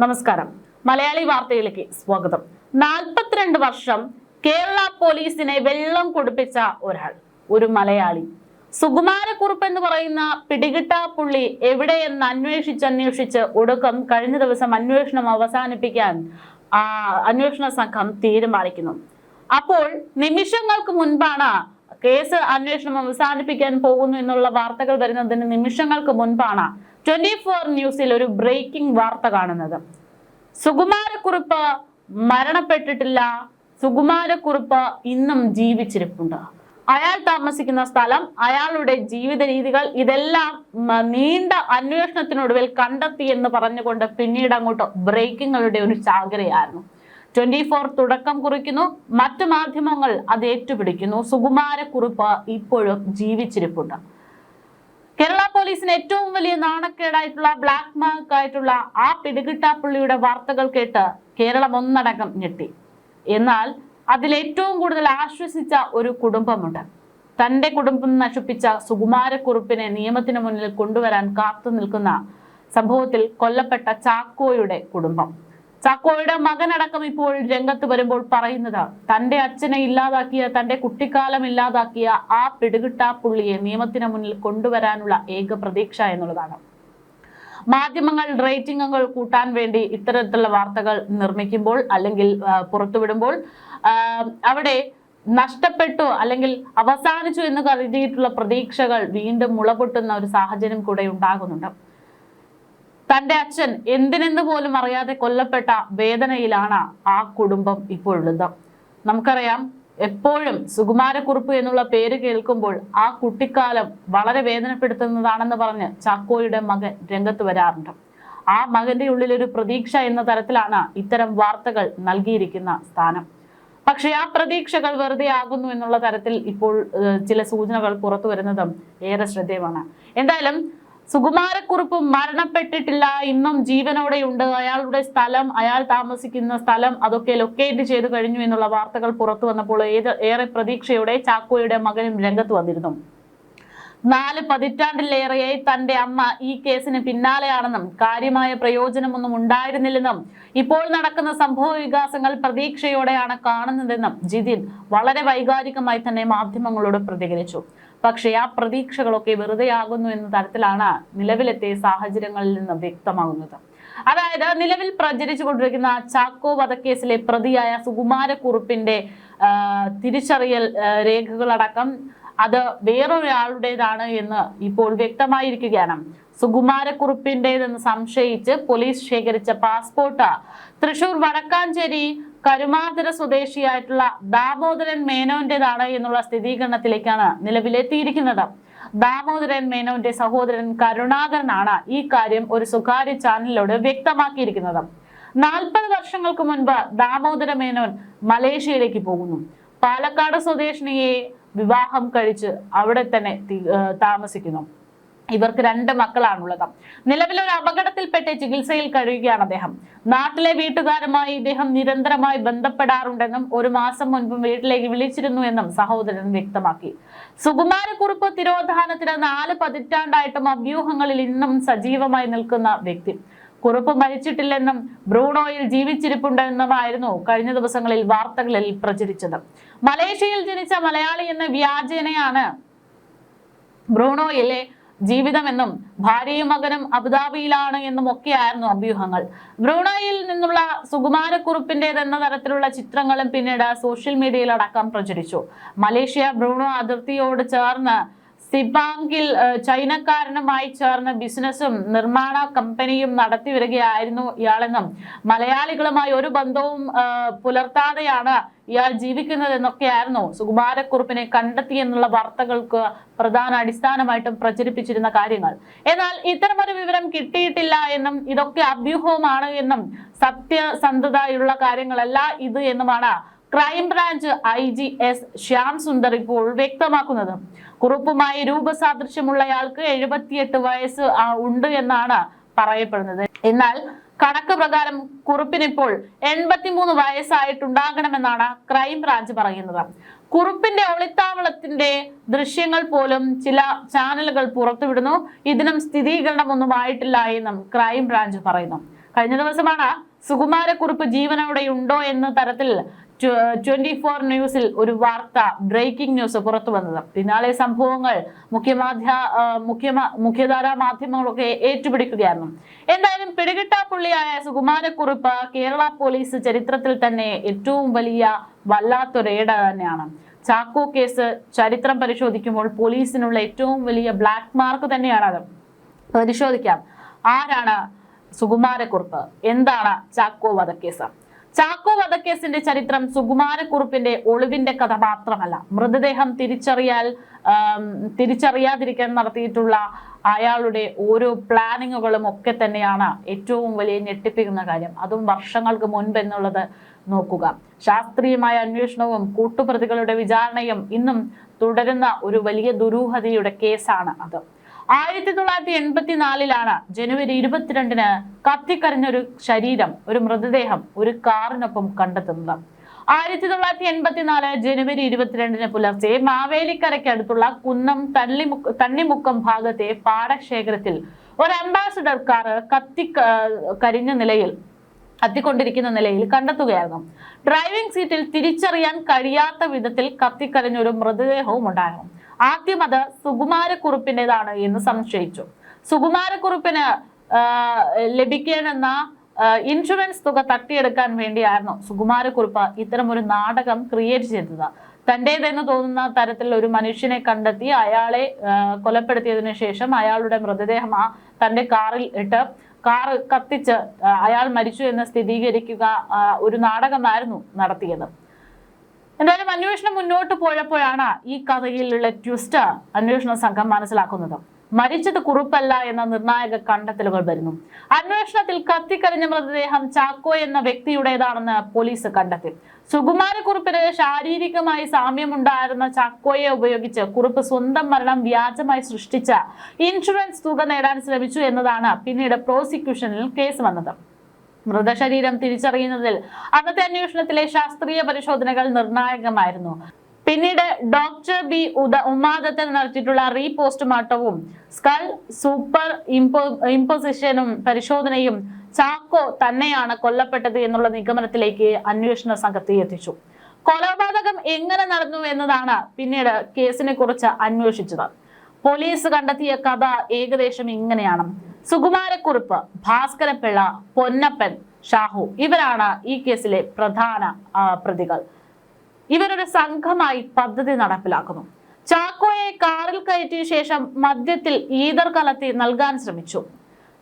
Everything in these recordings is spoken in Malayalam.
നമസ്കാരം. മലയാളി വാർത്തയിലേക്ക് സ്വാഗതം. 42 വർഷം കേരള പോലീസിനെ വെള്ളം കുടിപ്പിച്ച ഒരു മലയാളി. സുകുമാരക്കുറുപ്പ് എന്ന് പറയുന്ന പിടികിട്ടാപ്പുള്ളി എവിടെയെന്ന് അന്വേഷിച്ച് ഒടുക്കം കഴിഞ്ഞ ദിവസം അന്വേഷണം അവസാനിപ്പിക്കാൻ അന്വേഷണ സംഘം തീരുമാനിക്കുന്നു. അപ്പോൾ നിമിഷങ്ങൾക്ക് മുൻപാണ് കേസ് അന്വേഷണം അവസാനിപ്പിക്കാൻ പോകുന്നു എന്നുള്ള വാർത്തകൾ വരുന്നതിന് നിമിഷങ്ങൾക്ക് മുൻപാണ് 24 ന്യൂസിൽ ഒരു ബ്രേക്കിംഗ് വാർത്ത കാണുന്നത്. സുകുമാരക്കുറുപ്പ് മരണപ്പെട്ടിട്ടില്ല, സുകുമാരക്കുറുപ്പ് ഇന്നും ജീവിച്ചിരിപ്പുണ്ട്. അയാൾ താമസിക്കുന്ന സ്ഥലം, അയാളുടെ ജീവിത രീതികൾ ഇതെല്ലാം നീണ്ട അന്വേഷണത്തിനൊടുവിൽ കണ്ടെത്തി എന്ന് പറഞ്ഞുകൊണ്ട് പിന്നീട് അങ്ങോട്ട് ബ്രേക്കിങ്ങുകളുടെ ഒരു ചാകരയായിരുന്നു. 24 തുടക്കം കുറിക്കുന്നു, മറ്റു മാധ്യമങ്ങൾ അത് ഏറ്റുപിടിക്കുന്നു. സുകുമാരക്കുറുപ്പ് ഇപ്പോഴും ജീവിച്ചിരിപ്പുണ്ട്. കേരള പോലീസിന് ഏറ്റവും വലിയ നാണക്കേടായിട്ടുള്ള ബ്ലാക്ക് മാർക്ക് ആയിട്ടുള്ള ആ പിടികിട്ടാപ്പുള്ളിയുടെ വാർത്തകൾ കേട്ട് കേരളം ഒന്നടങ്കം ഞെട്ടി. എന്നാൽ അതിൽ ഏറ്റവും കൂടുതൽ ആശ്വസിച്ച ഒരു കുടുംബമുണ്ട്. തന്റെ കുടുംബം നശിപ്പിച്ച സുകുമാരക്കുറുപ്പിനെ നിയമത്തിന് മുന്നിൽ കൊണ്ടുവരാൻ കാത്തു നിൽക്കുന്ന സംഭവത്തിൽ കൊല്ലപ്പെട്ട ചാക്കോയുടെ കുടുംബം. ചാക്കോയുടെ മകനടക്കം ഇപ്പോൾ രംഗത്ത് വരുമ്പോൾ പറയുന്നത് തന്റെ അച്ഛനെ ഇല്ലാതാക്കിയ, തന്റെ കുട്ടിക്കാലം ഇല്ലാതാക്കിയ ആ പിടികിട്ടാപ്പുള്ളിയെ നിയമത്തിന് മുന്നിൽ കൊണ്ടുവരാനുള്ള ഏക പ്രതീക്ഷ എന്നുള്ളതാണ്. മാധ്യമങ്ങൾ റേറ്റിംഗുകൾ കൂട്ടാൻ വേണ്ടി ഇത്തരത്തിലുള്ള വാർത്തകൾ നിർമ്മിക്കുമ്പോൾ അല്ലെങ്കിൽ പുറത്തുവിടുമ്പോൾ അവിടെ നഷ്ടപ്പെട്ടു അല്ലെങ്കിൽ അവസാനിച്ചു എന്ന് കരുതിയിട്ടുള്ള പ്രതീക്ഷകൾ വീണ്ടും മുളപൊട്ടുന്ന ഒരു സാഹചര്യം കൂടെ ഉണ്ടാകുന്നുണ്ട്. തന്റെ അച്ഛൻ എന്തിനെന്ന് പോലും അറിയാതെ കൊല്ലപ്പെട്ട വേദനയിലാണ് ആ കുടുംബം ഇപ്പോഴുള്ളത്. നമുക്കറിയാം, എപ്പോഴും സുകുമാരക്കുറുപ്പ് എന്നുള്ള പേര് കേൾക്കുമ്പോൾ ആ കുട്ടിക്കാലം വളരെ വേദനപ്പെടുത്തുന്നതാണെന്ന് പറഞ്ഞ് ചാക്കോയുടെ മകൻ രംഗത്ത് വരാറുണ്ട്. ആ മകന്റെ ഉള്ളിൽ ഒരു പ്രതീക്ഷ എന്ന തരത്തിലാണ് ഇത്തരം വാർത്തകൾ നൽകിയിരിക്കുന്ന സ്ഥാനം. പക്ഷെ ആ പ്രതീക്ഷകൾ വെറുതെ ആകുന്നു എന്നുള്ള തരത്തിൽ ഇപ്പോൾ ചില സൂചനകൾ പുറത്തു വരുന്നതും ഏറെ ശ്രദ്ധേയമാണ്. എന്തായാലും സുകുമാരക്കുറുപ്പ് മരണപ്പെട്ടിട്ടില്ല, ഇന്നും ജീവനോടെയുണ്ട്. അയാളുടെ സ്ഥലം, അയാൾ താമസിക്കുന്ന സ്ഥലം അതൊക്കെ ലൊക്കേറ്റ് ചെയ്തു കഴിഞ്ഞു എന്നുള്ള വാർത്തകൾ പുറത്തു വന്നപ്പോൾ ഏറെ പ്രതീക്ഷയോടെ ചാക്കോയുടെ മകനും രംഗത്ത് വന്നിരുന്നു. 4 പതിറ്റാണ്ടിലേറെയായി തന്റെ അമ്മ ഈ കേസിന് പിന്നാലെയാണെന്നും കാര്യമായ പ്രയോജനമൊന്നും ഉണ്ടായിരുന്നില്ലെന്നും ഇപ്പോൾ നടക്കുന്ന സംഭവ വികാസങ്ങൾ പ്രതീക്ഷയോടെയാണ് കാണുന്നതെന്നും ജിതിൻ വളരെ വൈകാരികമായി തന്നെ മാധ്യമങ്ങളോട് പ്രതികരിച്ചു. പക്ഷേ ആ പ്രതീക്ഷകളൊക്കെ വെറുതെയാകുന്നു എന്ന തരത്തിലാണ് നിലവിലെത്തിയ സാഹചര്യങ്ങളിൽ നിന്ന് വ്യക്തമാകുന്നത്. അതായത് നിലവിൽ പ്രചരിച്ചുകൊണ്ടിരിക്കുന്ന ചാക്കോ വധക്കേസിലെ പ്രതിയായ സുകുമാരക്കുറുപ്പിന്റെ തിരിച്ചറിയൽ രേഖകളടക്കം അത് വേറൊരാളുടേതാണ് എന്ന് ഇപ്പോൾ വ്യക്തമായിരിക്കുകയാണ്. സുകുമാരക്കുറുപ്പിന്റേതെന്ന് സംശയിച്ച് പോലീസ് ശേഖരിച്ച പാസ്പോർട്ട് തൃശൂർ വടക്കാഞ്ചേരി കരുമാതിര സ്വദേശിയായിട്ടുള്ള ദാമോദരൻ മേനോന്റേതാണ് എന്നുള്ള സ്ഥിരീകരണത്തിലേക്കാണ് നിലവിലെത്തിയിരിക്കുന്നത്. ദാമോദരൻ മേനോന്റെ സഹോദരൻ കരുണാകരനാണ് ഈ കാര്യം ഒരു സ്വകാര്യ ചാനലിലൂടെ വ്യക്തമാക്കിയിരിക്കുന്നത്. 40 വർഷങ്ങൾക്ക് മുൻപ് ദാമോദര മേനോൻ മലേഷ്യയിലേക്ക് പോകുന്നു. പാലക്കാട് സ്വദേശിനിയെ വിവാഹം കഴിച്ച് അവിടെ തന്നെ താമസിക്കുന്നു. ഇവർക്ക് 2 മക്കളാണുള്ളത്. നിലവിലൊരു അപകടത്തിൽപ്പെട്ട് ചികിത്സയിൽ കഴിയുകയാണ് അദ്ദേഹം. നാട്ടിലെ വീട്ടുകാരുമായി ഇദ്ദേഹം നിരന്തരമായി ബന്ധപ്പെടാറുണ്ടെന്നും 1 മാസം മുൻപും വീട്ടിലേക്ക് വിളിച്ചിരുന്നു എന്നും സഹോദരൻ വ്യക്തമാക്കി. സുകുമാരക്കുറുപ്പ് തിരോധാനത്തിന് 4 പതിറ്റാണ്ടായിട്ടും അഭ്യൂഹങ്ങളിൽ ഇന്നും സജീവമായി നിൽക്കുന്ന വ്യക്തി. കുറുപ്പ് മരിച്ചിട്ടില്ലെന്നും ബ്രൂണോയിൽ ജീവിച്ചിരിപ്പുണ്ടെന്നുമായിരുന്നു കഴിഞ്ഞ ദിവസങ്ങളിൽ വാർത്തകളിൽ പ്രചരിച്ചത്. മലേഷ്യയിൽ ജനിച്ച മലയാളി എന്ന വ്യാജേനയാണ് ബ്രൂണോയിലെ ജീവിതമെന്നും ഭാര്യയും മകനും അബുദാബിയിലാണ് എന്നും ഒക്കെയായിരുന്നു അഭ്യൂഹങ്ങൾ. ബ്രൂണോയിൽ നിന്നുള്ള സുകുമാരക്കുറുപ്പിന്റേതെന്ന തരത്തിലുള്ള ചിത്രങ്ങളും പിന്നീട് സോഷ്യൽ മീഡിയയിൽ അടക്കം പ്രചരിച്ചു. മലേഷ്യ ബ്രൂണോ അതിർത്തിയോട് ചേർന്ന് സിബാങ്കിൽ ചൈനക്കാരനുമായി ചേർന്ന് ബിസിനസ്സും നിർമ്മാണ കമ്പനിയും നടത്തി വരികയായിരുന്നു ഇയാളെന്നും മലയാളികളുമായി ഒരു ബന്ധവും പുലർത്താതെയാണ് ഇയാൾ ജീവിക്കുന്നതെന്നൊക്കെയായിരുന്നു സുകുമാരക്കുറുപ്പിനെ കണ്ടെത്തി എന്നുള്ള വാർത്തകൾക്ക് പ്രധാന അടിസ്ഥാനമായിട്ടും പ്രചരിപ്പിച്ചിരുന്ന കാര്യങ്ങൾ. എന്നാൽ ഇത്തരമൊരു വിവരം കിട്ടിയിട്ടില്ല എന്നും ഇതൊക്കെ അഭ്യൂഹമാണ് എന്നും സത്യസന്ധതയുള്ള കാര്യങ്ങളല്ല ഇത് എന്നുമാണ് ക്രൈംബ്രാഞ്ച് IG-S ശ്യാം സുന്ദർ ഇപ്പോൾ വ്യക്തമാക്കുന്നത്. കുറുപ്പുമായി രൂപസാദൃശ്യമുള്ളയാൾക്ക് 78 വയസ്സ് ഉണ്ട് എന്നാണ് പറയപ്പെടുന്നത്. എന്നാൽ കണക്ക് പ്രകാരം കുറുപ്പിനിപ്പോൾ 83 വയസ്സായിട്ടുണ്ടാകണമെന്നാണ് ക്രൈംബ്രാഞ്ച് പറയുന്നത്. കുറുപ്പിന്റെ ഒളിത്താവളത്തിന്റെ ദൃശ്യങ്ങൾ പോലും ചില ചാനലുകൾ പുറത്തുവിടുന്നു. ഇതിനും സ്ഥിരീകരണമൊന്നും ആയിട്ടില്ല എന്നും ക്രൈംബ്രാഞ്ച് പറയുന്നു. കഴിഞ്ഞ ദിവസമാണ് സുകുമാരക്കുറുപ്പ് ജീവനോടെ ഉണ്ടോ എന്ന തരത്തിൽ 24 ന്യൂസിൽ ഒരു വാർത്ത, ബ്രേക്കിംഗ് ന്യൂസ് പുറത്തു വന്നത്. പിന്നാലെ സംഭവങ്ങൾ മുഖ്യധാരാ മാധ്യമങ്ങളൊക്കെ ഏറ്റുപിടിക്കുകയായിരുന്നു. എന്തായാലും പിടികിട്ടാപ്പുള്ളിയായ സുകുമാരക്കുറുപ്പ് കേരള പോലീസ് ചരിത്രത്തിൽ തന്നെ ഏറ്റവും വലിയ വല്ലാത്തൊരേട തന്നെയാണ്. ചാക്കോ കേസ് ചരിത്രം പരിശോധിക്കുമ്പോൾ പോലീസിനുള്ള ഏറ്റവും വലിയ ബ്ലാക്ക് മാർക്ക് തന്നെയാണത്. പരിശോധിക്കാം, ആരാണ് സുകുമാരക്കുറുപ്പ്, എന്താണ് ചാക്കോ വധക്കേസ്? ചാക്കോ വധക്കേസിന്റെ ചരിത്രം സുകുമാരക്കുറുപ്പിന്റെ ഒളിവിന്റെ കഥ മാത്രമല്ല, മൃതദേഹം തിരിച്ചറിയാതിരിക്കാൻ നടത്തിയിട്ടുള്ള അയാളുടെ ഓരോ പ്ലാനിങ്ങുകളും ഒക്കെ തന്നെയാണ് ഏറ്റവും വലിയ ഞെട്ടിപ്പിക്കുന്ന കാര്യം. അതും വർഷങ്ങൾക്ക് മുൻപ് എന്നുള്ളത് നോക്കുക. ശാസ്ത്രീയമായ അന്വേഷണവും കൂട്ടുപ്രതികളുടെ വിചാരണയും ഇന്നും തുടരുന്ന ഒരു വലിയ ദുരൂഹതയുടെ കേസാണ് അത്. 1984 ജനുവരി 22 കത്തിക്കരിഞ്ഞൊരു ശരീരം, ഒരു മൃതദേഹം ഒരു കാറിനൊപ്പം കണ്ടെത്തുന്നത്. 1984 ജനുവരി 22 പുലർച്ചെ മാവേലിക്കരയ്ക്ക് അടുത്തുള്ള കുന്നം തണ്ണിമുക്കം ഭാഗത്തെ പാടശേഖരത്തിൽ ഒരു അംബാസഡർ കാർ കത്തിക്കൊണ്ടിരിക്കുന്ന നിലയിൽ കണ്ടെത്തുകയായിരുന്നു. ഡ്രൈവിംഗ് സീറ്റിൽ തിരിച്ചറിയാൻ കഴിയാത്ത വിധത്തിൽ കത്തിക്കരിഞ്ഞ ഒരു മൃതദേഹവും ഉണ്ടായിരുന്നു. ആദ്യം അത് സുകുമാരക്കുറുപ്പിൻ്റെതാണ് എന്ന് സംശയിച്ചു. സുകുമാരക്കുറുപ്പിന് ലഭിക്കേണ്ടെന്ന ഇൻഷുറൻസ് തുക തട്ടിയെടുക്കാൻ വേണ്ടിയായിരുന്നു സുകുമാരക്കുറുപ്പ് ഇത്തരം ഒരു നാടകം ക്രിയേറ്റ് ചെയ്തത്. തന്റേതെന്ന് തോന്നുന്ന തരത്തിൽ ഒരു മനുഷ്യനെ കണ്ടെത്തി അയാളെ കൊലപ്പെടുത്തിയതിനു ശേഷം അയാളുടെ മൃതദേഹം തന്റെ കാറിൽ ഇട്ട് കാർ കത്തിച്ച് അയാൾ മരിച്ചു എന്ന് സ്ഥിരീകരിക്കുക ഒരു നാടകമായിരുന്നു നടത്തിയത്. എന്തായാലും അന്വേഷണം മുന്നോട്ട് പോയപ്പോഴാണ് ഈ കഥയിലുള്ള ട്വിസ്റ്റ് അന്വേഷണ സംഘം മനസ്സിലാക്കുന്നത്. മരിച്ചത് കുറുപ്പല്ല എന്ന നിർണായക കണ്ടെത്തലുകൾ വരുന്നു. അന്വേഷണത്തിൽ കത്തിക്കരിഞ്ഞ മൃതദേഹം ചാക്കോ എന്ന വ്യക്തിയുടേതാണെന്ന് പോലീസ് കണ്ടെത്തി. സുകുമാരക്കുറുപ്പിന് ശാരീരികമായി സാമ്യമുണ്ടായിരുന്ന ചാക്കോയെ ഉപയോഗിച്ച് കുറുപ്പ് സ്വന്തം മരണം വ്യാജമായി സൃഷ്ടിച്ച ഇൻഷുറൻസ് തുക നേടാൻ ശ്രമിച്ചു എന്നതാണ് പിന്നീട് പ്രോസിക്യൂഷനിൽ കേസ് വന്നത്. മൃതശരീരം തിരിച്ചറിയുന്നതിൽ അന്നത്തെ അന്വേഷണത്തിലെ ശാസ്ത്രീയ പരിശോധനകൾ നിർണായകമായിരുന്നു. പിന്നീട് ഡോക്ടർ ബി ഉമാദത്തൻ നടത്തിയിട്ടുള്ള റീപോസ്റ്റ്മോർട്ടവും സ്കൾ സൂപ്പർ ഇമ്പോസിഷനും പരിശോധനയും ചാക്കോ തന്നെയാണ് കൊല്ലപ്പെട്ടത് എന്നുള്ള നിഗമനത്തിലേക്ക് അന്വേഷണ സംഘത്തെ എത്തിച്ചു. കൊലപാതകം എങ്ങനെ നടന്നു എന്നതാണ് പിന്നീട് കേസിനെ കുറിച്ച് അന്വേഷിച്ചത്. പോലീസ് കണ്ടെത്തിയ കഥ ഏകദേശം ഇങ്ങനെയാണ്. സുകുമാരക്കുറുപ്പ്, ഭാസ്കരപിള്ള, പൊന്നപ്പൻ, ഷാഹു ഇവരാണ് ഈ കേസിലെ പ്രധാന പ്രതികൾ. ഇവരൊരു സംഘമായി പദ്ധതി നടപ്പിലാക്കുന്നു. ചാക്കോയെ കാറിൽ കയറ്റിയ ശേഷം മദ്യത്തിൽ ഈതർ കലർത്തി നൽകാൻ ശ്രമിച്ചു.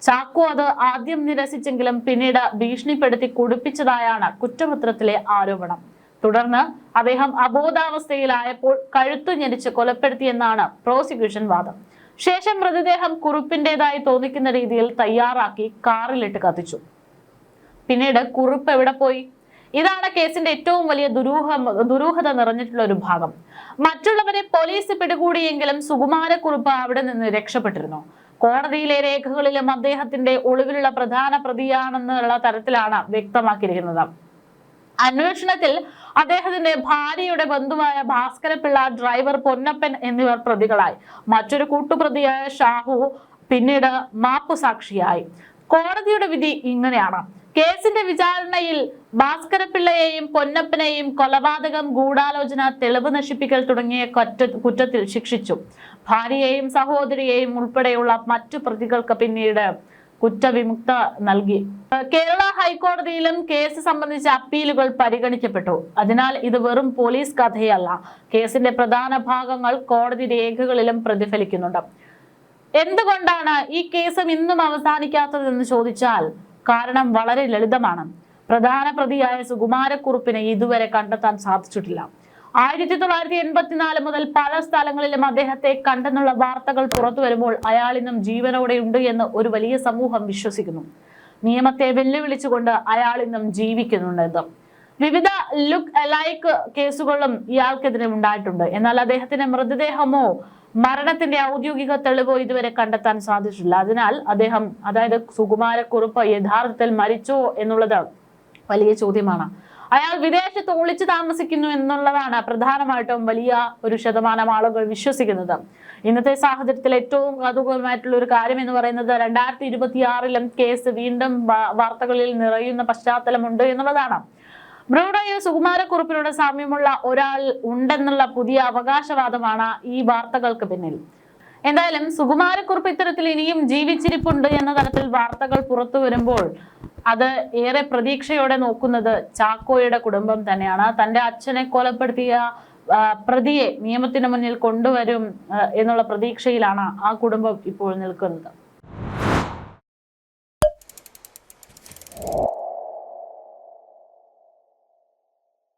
ചാക്കോ അത് ആദ്യം നിരസിച്ചെങ്കിലും പിന്നീട് ഭീഷണിപ്പെടുത്തി കുടിപ്പിച്ചതായാണ് കുറ്റപത്രത്തിലെ ആരോപണം. തുടർന്ന് അദ്ദേഹം അബോധാവസ്ഥയിലായപ്പോൾ കഴുത്തു ഞെരിച്ച് കൊലപ്പെടുത്തിയെന്നാണ് പ്രോസിക്യൂഷൻ വാദം. ശേഷം മൃതദേഹം കുറുപ്പിന്റേതായി തോന്നിക്കുന്ന രീതിയിൽ തയ്യാറാക്കി കാറിലിട്ട് കത്തിച്ചു. പിന്നീട് കുറുപ്പ് എവിടെ പോയി? ഇതാണ് കേസിന്റെ ഏറ്റവും വലിയ ദുരൂഹത നിറഞ്ഞിട്ടുള്ള ഒരു ഭാഗം. മറ്റുള്ളവരെ പോലീസ് പിടികൂടിയെങ്കിലും സുകുമാരക്കുറുപ്പ് അവിടെ നിന്ന് രക്ഷപ്പെട്ടിരുന്നു. കോടതിയിലെ രേഖകളിലും അദ്ദേഹത്തിന്റെ ഒളിവിലുള്ള പ്രധാന പ്രതിയാണെന്നുള്ള തരത്തിലാണ് വ്യക്തമാക്കിയിരിക്കുന്നത്. അന്വേഷണത്തിൽ അദ്ദേഹത്തിന്റെ ഭാര്യയുടെ ബന്ധുവായ ഭാസ്കരപിള്ള, ഡ്രൈവർ പൊന്നപ്പൻ എന്നിവർ പ്രതികളായി. മറ്റൊരു കൂട്ടുപ്രതിയായ ഷാഹു പിന്നീട് മാപ്പുസാക്ഷിയായി. കോടതിയുടെ വിധി ഇങ്ങനെയാണ്. കേസിന്റെ വിചാരണയിൽ ഭാസ്കരപിള്ളയെയും പൊന്നപ്പനെയും കൊലപാതകം, ഗൂഢാലോചന, തെളിവ് നശിപ്പിക്കൽ തുടങ്ങിയ കുറ്റത്തിൽ ശിക്ഷിച്ചു. ഭാര്യയെയും സഹോദരിയെയും ഉൾപ്പെടെയുള്ള മറ്റു പ്രതികൾക്ക് പിന്നീട് കുറ്റവിമുക്ത നൽകി. കേരള ഹൈക്കോടതിയിലും കേസ് സംബന്ധിച്ച അപ്പീലുകൾ പരിഗണിക്കപ്പെട്ടു. അതിനാൽ ഇത് വെറും പോലീസ് കഥയല്ല. കേസിന്റെ പ്രധാന ഭാഗങ്ങൾ കോടതി രേഖകളിലും പ്രതിഫലിക്കുന്നുണ്ട്. എന്തുകൊണ്ടാണ് ഈ കേസും ഇന്നും അവസാനിക്കാത്തതെന്ന് ചോദിച്ചാൽ കാരണം വളരെ ലളിതമാണ്. പ്രധാന പ്രതിയായ സുകുമാരക്കുറുപ്പിനെ ഇതുവരെ കണ്ടെത്താൻ സാധിച്ചിട്ടില്ല. 1984 മുതൽ പല സ്ഥലങ്ങളിലും അദ്ദേഹത്തെ കണ്ടെന്നുള്ള വാർത്തകൾ പുറത്തു വരുമ്പോൾ അയാൾ ഇന്നും ജീവനോടെ ഉണ്ട് എന്ന് ഒരു വലിയ സമൂഹം വിശ്വസിക്കുന്നു. നിയമത്തെ വെല്ലുവിളിച്ചുകൊണ്ട് അയാൾ ഇന്നും ജീവിക്കുന്നുണ്ട്. വിവിധ ലുക്ക് അലൈക്ക് കേസുകളും ഇയാൾക്കെതിരെ ഉണ്ടായിട്ടുണ്ട്. എന്നാൽ അദ്ദേഹത്തിന്റെ മൃതദേഹമോ മരണത്തിന്റെ ഔദ്യോഗിക തെളിവോ ഇതുവരെ കണ്ടെത്താൻ സാധിച്ചിട്ടില്ല. അതിനാൽ അതായത് സുകുമാരക്കുറുപ്പ് യഥാർത്ഥത്തിൽ മരിച്ചോ എന്നുള്ളത് വലിയ ചോദ്യമാണ്. അയാൾ വിദേശത്ത് ഒളിച്ചു താമസിക്കുന്നു എന്നുള്ളതാണ് പ്രധാനമായിട്ടും വലിയ ഒരു ശതമാനം ആളുകൾ വിശ്വസിക്കുന്നത്. ഇന്നത്തെ സാഹചര്യത്തിൽ ഏറ്റവും കൗതുകമായിട്ടുള്ള ഒരു കാര്യം എന്ന് പറയുന്നത് 2026 കേസ് വീണ്ടും വാർത്തകളിൽ നിറയുന്ന പശ്ചാത്തലമുണ്ട് എന്നുള്ളതാണ്. ബ്രൂണോയിൽ സുകുമാരക്കുറുപ്പിനോട് സാമ്യമുള്ള ഒരാൾ ഉണ്ടെന്നുള്ള പുതിയ അവകാശവാദമാണ് ഈ വാർത്തകൾക്ക് പിന്നിൽ. എന്തായാലും സുകുമാരക്കുറുപ്പ് ഇത്തരത്തിൽ ഇനിയും ജീവിച്ചിരിപ്പുണ്ട് എന്ന തരത്തിൽ വാർത്തകൾ പുറത്തു വരുമ്പോൾ അത് ഏറെ പ്രതീക്ഷയോടെ നോക്കുന്നത് ചാക്കോയുടെ കുടുംബം തന്നെയാണ്. തന്റെ അച്ഛനെ കൊലപ്പെടുത്തിയ പ്രതിയെ നിയമത്തിന് മുന്നിൽ കൊണ്ടുവരും എന്നുള്ള പ്രതീക്ഷയിലാണ് ആ കുടുംബം ഇപ്പോൾ നിൽക്കുന്നത്.